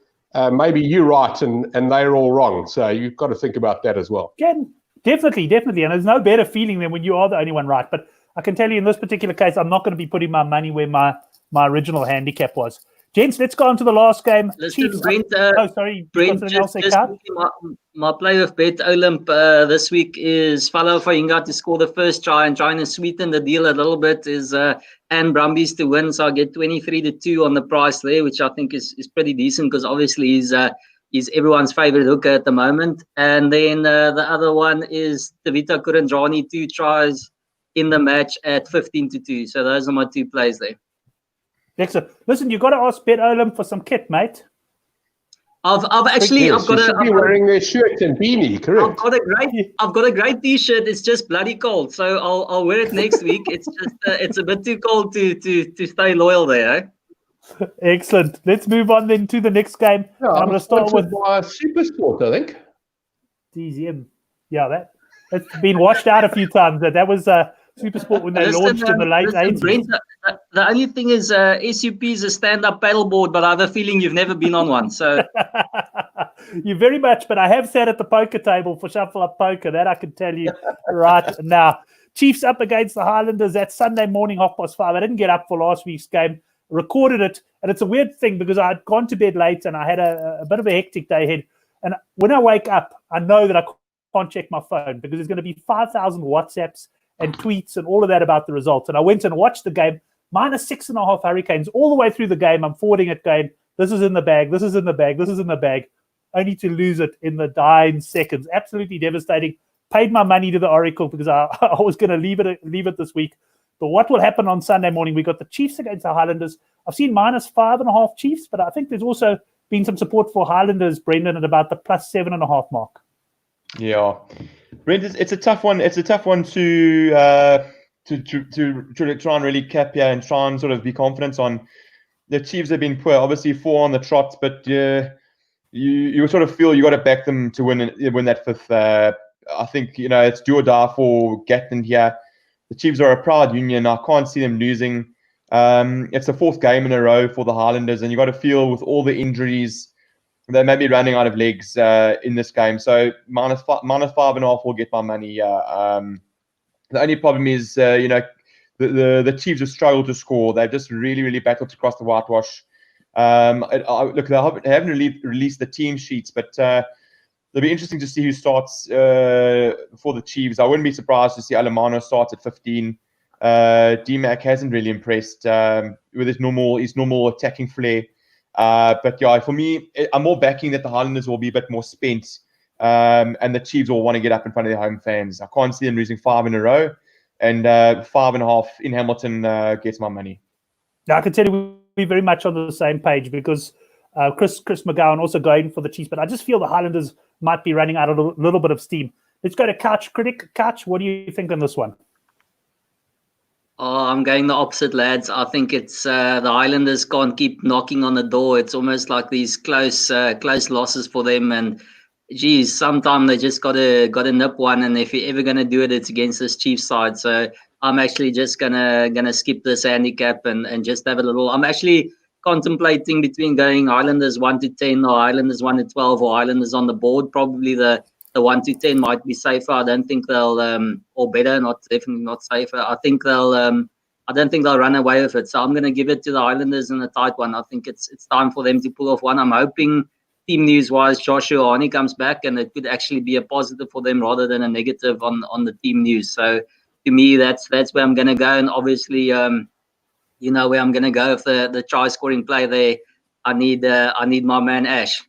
S2: maybe you're right and they're all wrong. So you've got to think about that as well.
S1: Definitely. And there's no better feeling than when you are the only one right. But I can tell you in this particular case, I'm not going to be putting my money where my original handicap was. Gents, let's go on to the last game.
S3: Listen,
S1: Chiefs.
S3: Brent,
S1: Brent,
S3: my play with Bet Olymp this week is Fala Fainga to score the first try, and trying to sweeten the deal a little bit is Anne Brumbies to win. So I get 23-2 on the price there, which I think is pretty decent because obviously he's everyone's favorite hooker at the moment. And then the other one is Tavita Kurandrani, 2 tries in the match at 15-2. So those are my 2 plays there.
S1: Excellent. Listen, you've got to ask Bet Olymp for some kit, mate.
S3: I've got
S2: be wearing their shirt and beanie, correct?
S3: I've got a great T-shirt. It's just bloody cold, so I'll wear it next week. It's just it's a bit too cold to stay loyal there. Eh?
S1: Excellent. Let's move on then to the next game.
S2: Yeah, I'm going to start with Super Sport, I think.
S1: DZM. Yeah, that's been washed out a few times. That was Super Sport when they launched in the late 80s.
S3: Brent, the only thing is SUP is a stand-up paddleboard, but I have a feeling you've never been on one. So
S1: you very much, but I have sat at the poker table for Shuffle Up Poker. That I can tell you right now. Chiefs up against the Highlanders. That's Sunday morning, 5:30. I didn't get up for last week's game. Recorded it, and it's a weird thing because I had gone to bed late and I had a bit of a hectic day ahead. And when I wake up, I know that I can't check my phone because there's going to be 5,000 WhatsApps and tweets and all of that about the results. And I went and watched the game, -6.5 Hurricanes all the way through the game. I'm forwarding it going, this is in the bag, this is in the bag, this is in the bag, only to lose it in the dying seconds. Absolutely devastating. Paid my money to the Oracle because I was going to leave it this week. But what will happen on Sunday morning? We got the Chiefs against the Highlanders. I've seen -5.5 Chiefs, but I think there's also been some support for Highlanders, Brendan, at about the +7.5 mark.
S4: Yeah, Brent, it's a tough one. It's a tough one to try and really cap here and try and sort of be confident on. The Chiefs have been poor, obviously 4 on the trot, but you sort of feel you got to back them to win that fifth. I think it's do or die for Gatland here. The Chiefs are a proud union. I can't see them losing. It's the 4th game in a row for the Highlanders, and you got to feel with all the injuries, they may be running out of legs in this game. So -5.5 will get my money. The only problem is, the Chiefs have struggled to score. They've just really, really battled to cross the whitewash. Look, they haven't really released the team sheets, but it'll be interesting to see who starts for the Chiefs. I wouldn't be surprised to see Alemano start at 15. D-Mac hasn't really impressed with his normal attacking flair. But yeah, for me, I'm more backing that the Highlanders will be a bit more spent, and the Chiefs will want to get up in front of their home fans. I can't see them losing 5 in a row, and 5.5 in Hamilton gets my money.
S1: Now, I can tell you we're very much on the same page because Chris McGowan also going for the Chiefs, but I just feel the Highlanders might be running out of a little bit of steam. Let's go to Couch Critic. Couch, what do you think on this one?
S3: Oh, I'm going the opposite, lads. I think it's the Highlanders can't keep knocking on the door. It's almost like these close losses for them. And geez, sometimes they just gotta nip one. And if you're ever gonna do it, it's against this Chiefs side. So I'm actually just gonna skip this handicap and just have a little. I'm actually contemplating between going Highlanders 1 to 10 or Highlanders 1 to 12 or Highlanders on the board. Probably the 1 to 10 might be safer. I don't think they'll, or better, definitely not safer. I think they'll, I don't think they'll run away with it. So I'm going to give it to the Highlanders in a tight one. I think it's time for them to pull off one. I'm hoping team news-wise, Joshua Arnie comes back, and it could actually be a positive for them rather than a negative on the team news. So to me, that's where I'm going to go. And obviously, you know where I'm going to go with the try-scoring play there. I need my man Ash.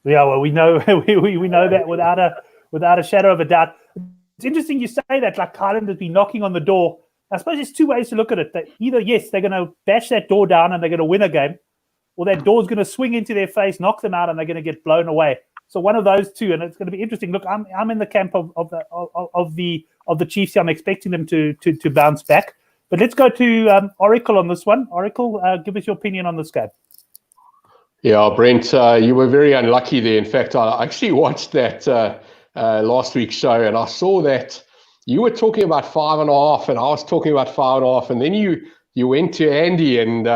S1: Yeah, well, we know we know that without a shadow of a doubt. It's interesting you say that, like Highlanders be knocking on the door. I suppose there's 2 ways to look at it. That either, yes, they're going to bash that door down and they're going to win a game, or that door's going to swing into their face, knock them out, and they're going to get blown away. So one of those two, and it's going to be interesting. Look, I'm in the camp of the Chiefs here. I'm expecting them to bounce back. But let's go to Oracle on this one. Oracle, give us your opinion on this game.
S2: Yeah, Brent, you were very unlucky there. In fact, I actually watched that last week's show, and I saw that you were talking about 5.5, and I was talking about 5.5, and then you went to Andy and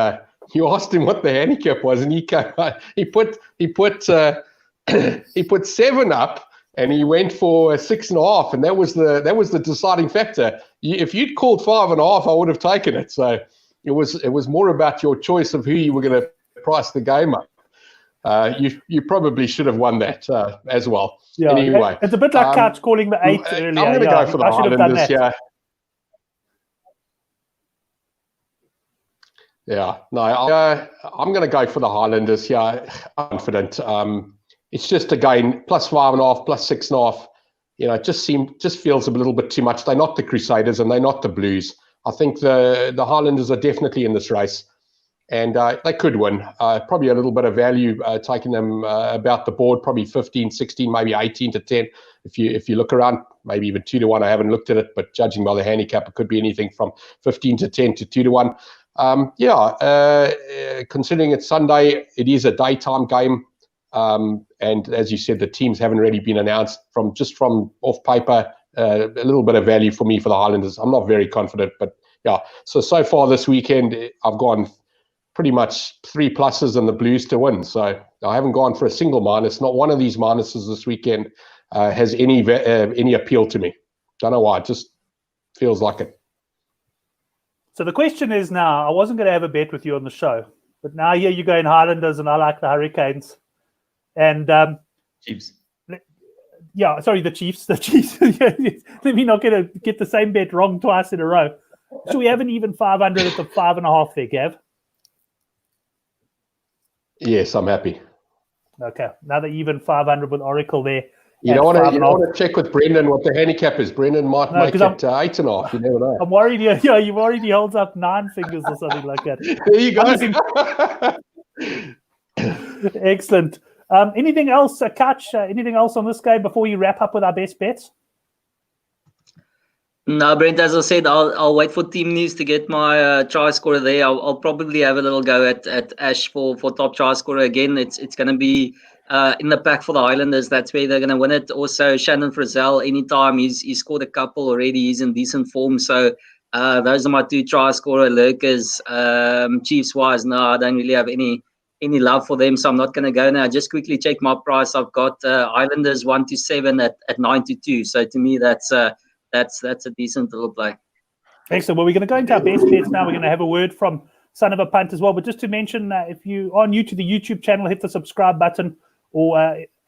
S2: you asked him what the handicap was, and he came out, he put 7 up, and he went for 6.5, and that was the deciding factor. If you'd called 5.5, I would have taken it. So it was more about your choice of who you were going to price the game up. You probably should have won that as well.
S1: Yeah,
S2: anyway,
S1: it's a bit like Couch calling the 8 earlier.
S2: I'm going to go for the Highlanders. Yeah, no, I'm going to go for the Highlanders. Yeah, I'm confident. It's just again +5.5, +6.5. It just feels a little bit too much. They're not the Crusaders and they're not the Blues. I think the Highlanders are definitely in this race. And they could win. Probably a little bit of value taking them about the board, probably 15, 16, maybe 18 to 10. If you look around, maybe even 2 to 1. I haven't looked at it, but judging by the handicap, it could be anything from 15 to 10 to 2 to 1. Considering it's Sunday, it is a daytime game. And as you said, the teams haven't really been announced from off paper. A little bit of value for me for the Highlanders. I'm not very confident, but yeah. So far this weekend, I've gone pretty much 3 pluses and the Blues to win. So I haven't gone for a single minus. Not one of these minuses this weekend has any appeal to me. Don't know why. It just feels like it.
S1: So the question is now, I wasn't going to have a bet with you on the show, but now here you go in Highlanders and I like the Hurricanes. And
S4: Chiefs.
S1: Yeah, sorry, the Chiefs. The Chiefs. Let me not get the same bet wrong twice in a row. So we have an even 500 at the 5.5 there, Gav.
S2: Yes, I'm happy.
S1: Okay, another even 500 with Oracle there.
S2: You don't want to check with Brendan what the handicap is. Brendan might make it 8.5. You never know.
S1: I'm worried. Yeah, you've already holds up 9 fingers or something like that.
S2: There you
S1: go. Excellent. Anything else, Kach? Anything else on this game before you wrap up with our best bets?
S3: No, Brent, as I said, I'll wait for team news to get my try scorer there. I'll probably have a little go at Ash for top try scorer again. It's going to be in the pack for the Highlanders. That's where they're going to win it. Also, Shannon Frizzell, anytime he's scored a couple already, he's in decent form. So those are my 2 try scorer lurkers. Chiefs wise, no, I don't really have any love for them, so I'm not going to go now. Just quickly check my price. I've got Islanders 1-7 at 9-2. So to me, that's a decent little play.
S1: Excellent. Well, we're going to go into our best bets now. We're going to have a word from Son of a Punt as well. But just to mention, if you are new to the YouTube channel, hit the subscribe button, or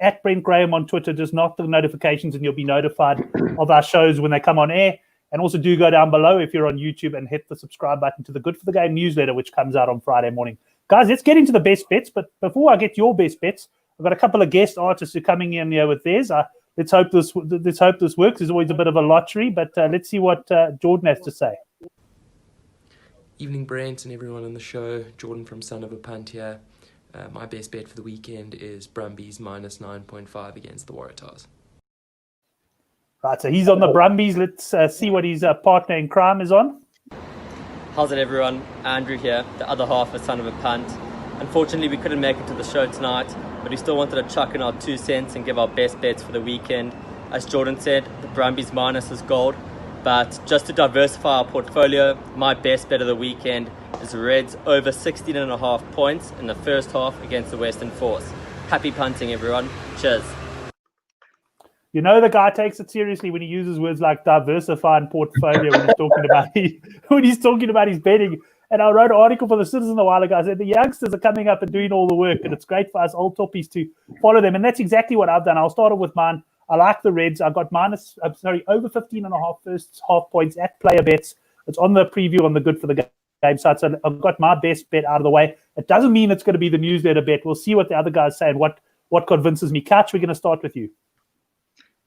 S1: at Brent Graham on Twitter, just knock the notifications and you'll be notified of our shows when they come on air. And also do go down below if you're on YouTube and hit the subscribe button to the Good for the Game newsletter, which comes out on Friday morning. Guys, let's get into the best bets. But before I get your best bets, I've got a couple of guest artists who are coming in here with theirs. Let's hope this works. There's always a bit of a lottery, but let's see what Jordan has to say.
S5: Evening, Brent and everyone on the show. Jordan from Son of a Punt here. My best bet for the weekend is Brumbies minus 9.5 against the Waratahs.
S1: Right, so he's on the Brumbies. Let's see what his partner in crime is on.
S6: How's it, everyone? Andrew here, the other half of Son of a Punt. Unfortunately, we couldn't make it to the show tonight, but we still wanted to chuck in our 2 cents and give our best bets for the weekend. As Jordan said, the Brumbies minus is gold, but just to diversify our portfolio, my best bet of the weekend is Reds over 16.5 points in the first half against the Western Force. Happy punting, everyone. Cheers.
S1: You know the guy takes it seriously when he uses words like diversify and portfolio when he's talking about his betting. And I wrote an article for the Citizen a while ago. I said the youngsters are coming up and doing all the work, and it's great for us old toppies to follow them. And that's exactly what I've done. I'll start off with mine. I like the Reds. I've got over 15.5 first half points at player bets. It's on the preview on the Good for the Game site. So I've got my best bet out of the way. It doesn't mean it's going to be the newsletter bet. We'll see what the other guys say and what convinces me. Katch, we're going to start with you.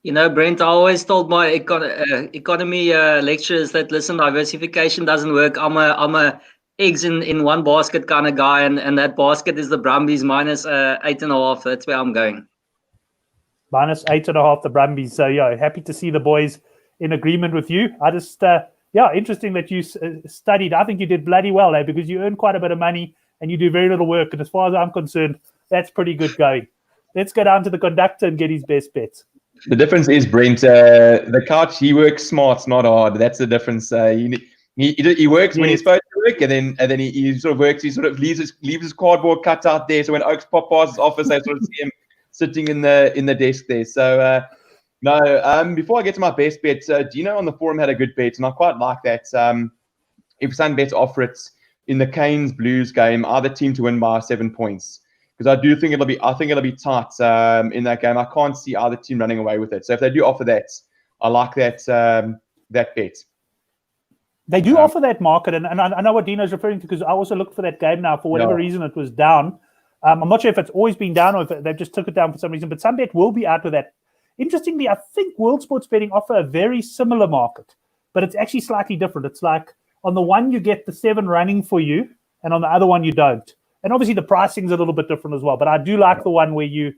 S3: You know, Brent, I always told my economy lecturers that, listen, diversification doesn't work. I'm a eggs in one basket kind of guy, and that basket is the Brumbies minus 8.5. That's where I'm going.
S1: Minus 8.5, the Brumbies. So, yeah, happy to see the boys in agreement with you. I just, interesting that you studied. I think you did bloody well, because you earn quite a bit of money and you do very little work. And as far as I'm concerned, that's pretty good going. Let's go down to the conductor and get his best bets.
S4: The difference is, Brent, the couch, he works smart, not hard. That's the difference. He works when he's supposed to work, and then he sort of works. He sort of leaves his cardboard cut out there. So when Oaks pop past his office, I sort of see him sitting in the desk there. So before I get to my best bet, Dino on the forum had a good bet, and I quite like that. If Sunbet offer it in the Canes Blues game, either team to win by 7 points. Because I do think it'll be tight in that game. I can't see either team running away with it. So if they do offer that, I like that bet.
S1: They do offer that market, and I know what Dino's referring to, because I also looked for that game now. For whatever reason, it was down. I'm not sure if it's always been down or if they just took it down for some reason, but Sunbet will be out with that. Interestingly, I think World Sports Betting offer a very similar market, but it's actually slightly different. It's like on the one you get the 7 running for you, and on the other one you don't. And obviously the pricing is a little bit different as well. But I do like the one where you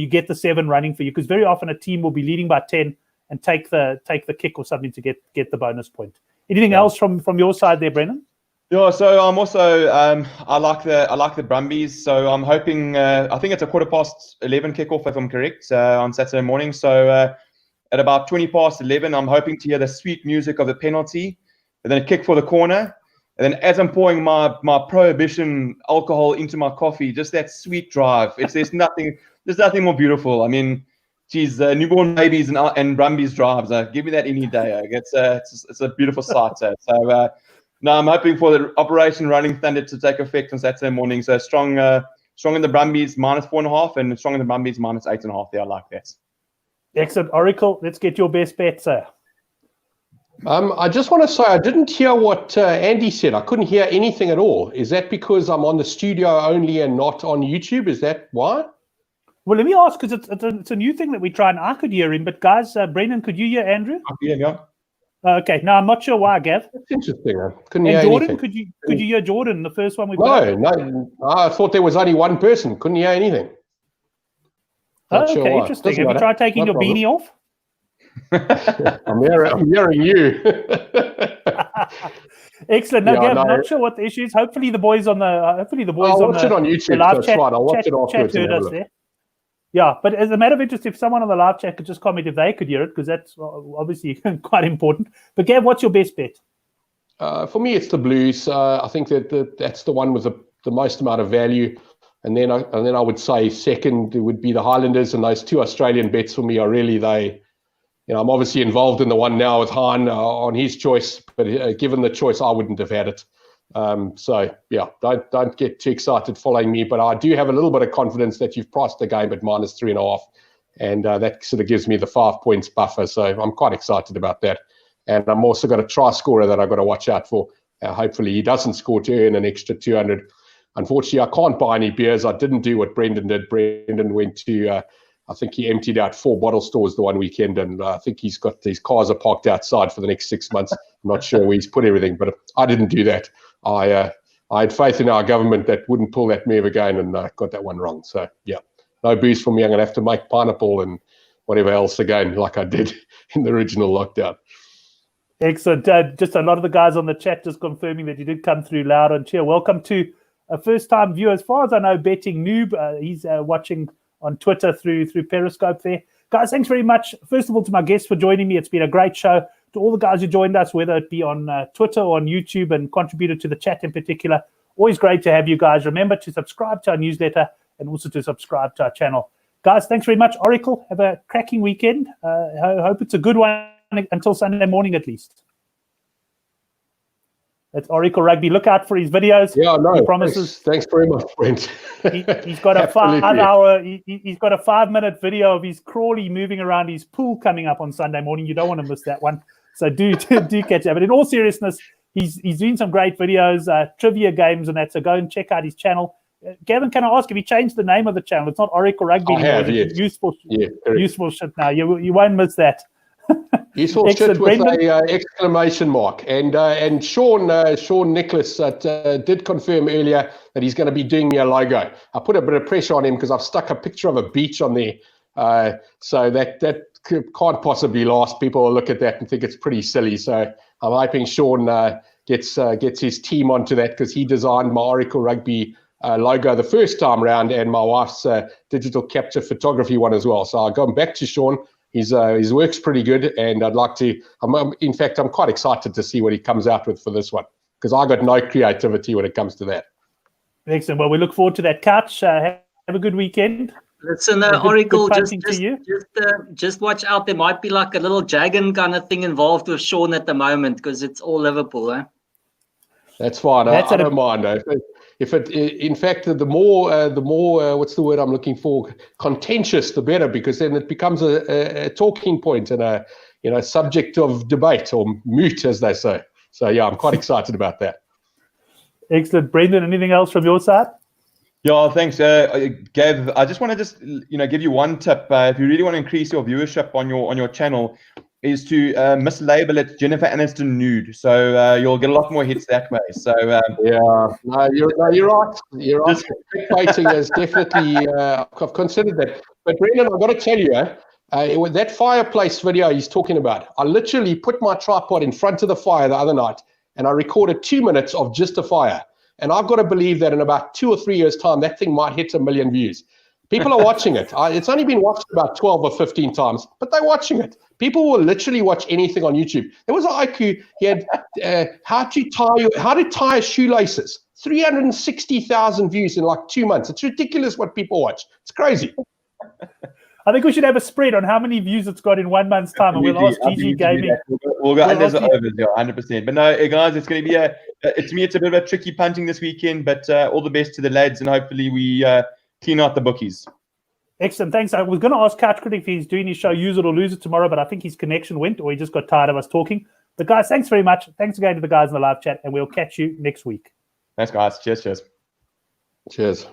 S1: get the 7 running for you, because very often a team will be leading by 10 and take the kick or something to get the bonus point. Anything else from your side there, Brendan?
S4: Yeah, so I'm also I like the Brumbies. So I'm hoping I think it's a 11:15 kickoff if I'm correct on Saturday morning. So at about 11:20, I'm hoping to hear the sweet music of the penalty, and then a kick for the corner. And then as I'm pouring my Prohibition alcohol into my coffee, just that sweet drive. There's nothing more beautiful. I mean, geez, newborn babies and Brumbies drives. Give me that any day. It's a beautiful sight. So I'm hoping for the Operation Running Thunder to take effect on Saturday morning. So strong Strong in the Brumbies -4.5, and strong in the Brumbies -8.5. There, I like that.
S1: Excellent. Oracle, let's get your best bet, sir.
S2: I just want to say I didn't hear what Andy said. I couldn't hear anything at all. Is that because I'm on the studio only and not on YouTube? Is that why?
S1: Well, let me ask, because it's a new thing that we try, and I could hear him. But guys, Brendan, could you hear Andrew?
S4: Yeah.
S1: Okay. No, I'm not sure why, Gav.
S2: That's interesting. I couldn't
S1: And
S2: hear
S1: Jordan,
S2: anything.
S1: could you hear Jordan, the first one we put up?
S2: No. I thought there was only one person. Couldn't hear anything. Not sure why.
S1: Interesting.
S2: Doesn't
S1: Have you
S2: matter.
S1: tried taking
S2: No
S1: your
S2: problem.
S1: beanie off?
S2: I'm hearing you.
S1: Excellent. No,
S2: Yeah,
S1: Gav,
S2: no.
S1: not sure what the issue is. Hopefully the boys on the
S2: I'll watch it on YouTube.
S1: the live
S2: That's
S1: chat,
S2: right. I'll watch it afterwards.
S1: heard
S2: and have a
S1: us
S2: look.
S1: there. Yeah, but as a matter of interest, if someone on the live chat could just comment if they could hear it, because that's obviously quite important. But Gav, what's your best bet?
S2: For me, it's the Blues. I think that's the one with the most amount of value. And then I would say second would be the Highlanders, and those two Australian bets for me are really I'm obviously involved in the one now with Han on his choice, but given the choice, I wouldn't have had it. So yeah, don't get too excited following me, but I do have a little bit of confidence that you've priced the game at -3.5, and that sort of gives me the 5 points buffer. So I'm quite excited about that. And I'm also got a try scorer that I've got to watch out for. Hopefully he doesn't score to earn an extra 200. Unfortunately, I can't buy any beers. I didn't do what Brendan did. Brendan went to, I think he emptied out 4 bottle stores the one weekend, and I think he's got these cars are parked outside for the next 6 months. I'm not sure where he's put everything, but I didn't do that. I had faith in our government that wouldn't pull that move again, and got that one wrong. So yeah, no booze for me. I'm going to have to make pineapple and whatever else again, like I did in the original lockdown.
S1: Excellent. Just a lot of the guys on the chat just confirming that you did come through loud and clear. Welcome to a first-time viewer. As far as I know, Betting Noob. He's watching on Twitter through Periscope there. Guys, thanks very much, first of all, to my guests for joining me. It's been a great show. To all the guys who joined us, whether it be on Twitter or on YouTube and contributed to the chat in particular, always great to have you guys. Remember to subscribe to our newsletter and also to subscribe to our channel. Guys, thanks very much. Oracle, have a cracking weekend. I hope it's a good one until Sunday morning at least. That's Oracle Rugby. Look out for his videos.
S2: Yeah, no,
S1: he promises.
S2: Thanks very much, Brent.
S1: He's got a 5-hour. He's got a 5-minute video of his Crawley moving around his pool coming up on Sunday morning. You don't want to miss that one. So do catch that. But in all seriousness, he's doing some great videos, trivia games, and that. So go and check out his channel. Gavin, can I ask if you changed the name of the channel? It's not Oracle Rugby
S2: anymore. I have, yes.
S1: Useful shit now. You won't miss that.
S2: Useful shit with an exclamation mark. And Sean Nicholas did confirm earlier that he's going to be doing me a logo. I put a bit of pressure on him because I've stuck a picture of a beach on there. So that can't possibly last. People will look at that and think it's pretty silly. So I'm hoping Sean gets his team onto that, because he designed my Oracle Rugby logo the first time round, and my wife's digital capture photography one as well. So I'll go back to Sean. His work's pretty good, and I'd like to. In fact, I'm quite excited to see what he comes out with for this one, because I got no creativity when it comes to that.
S1: Excellent. Well, we look forward to that, Couch. Have a good weekend.
S3: Listen, Oracle, just watch out. There might be like a little dragon kind of thing involved with Sean at the moment, because it's all Liverpool. Eh?
S2: That's fine. I don't mind. In fact, the more what's the word I'm looking for? Contentious, the better, because then it becomes a talking point and a subject of debate, or moot, as they say. So yeah, I'm quite excited about that.
S1: Excellent, Brendan. Anything else from your side?
S4: Yeah, thanks, Gav. I just want to give you one tip. If you really want to increase your viewership on your channel, is to mislabel it Jennifer Aniston nude, so you'll get a lot more hits that way. So
S2: you're right. You're right. Clickbaiting is definitely. I've considered that, but Brendan, I've got to tell you, with that fireplace video he's talking about, I literally put my tripod in front of the fire the other night, and I recorded 2 minutes of just a fire. And I've got to believe that in about 2 or 3 years' time, that thing might hit 1 million views. People are watching it. It's only been watched about 12 or 15 times, but they're watching it. People will literally watch anything on YouTube. There was an IQ. He had how to tie shoelaces. 360,000 views in like 2 months. It's ridiculous what people watch. It's crazy.
S1: I think we should have a spread on how many views it's got in 1 month's time, and we'll ask GG Gaming.
S4: We'll go unders or overs, yeah, 100%. But no, guys, it's going to be to me, it's a bit of a tricky punting this weekend, but all the best to the lads, and hopefully we clean out the bookies.
S1: Excellent, thanks. I was going to ask Couch Critic if he's doing his show Use It or Lose It tomorrow, but I think his connection went, or he just got tired of us talking. But guys, thanks very much. Thanks again to the guys in the live chat, and we'll catch you next week.
S4: Thanks, guys. Cheers.
S2: Cheers.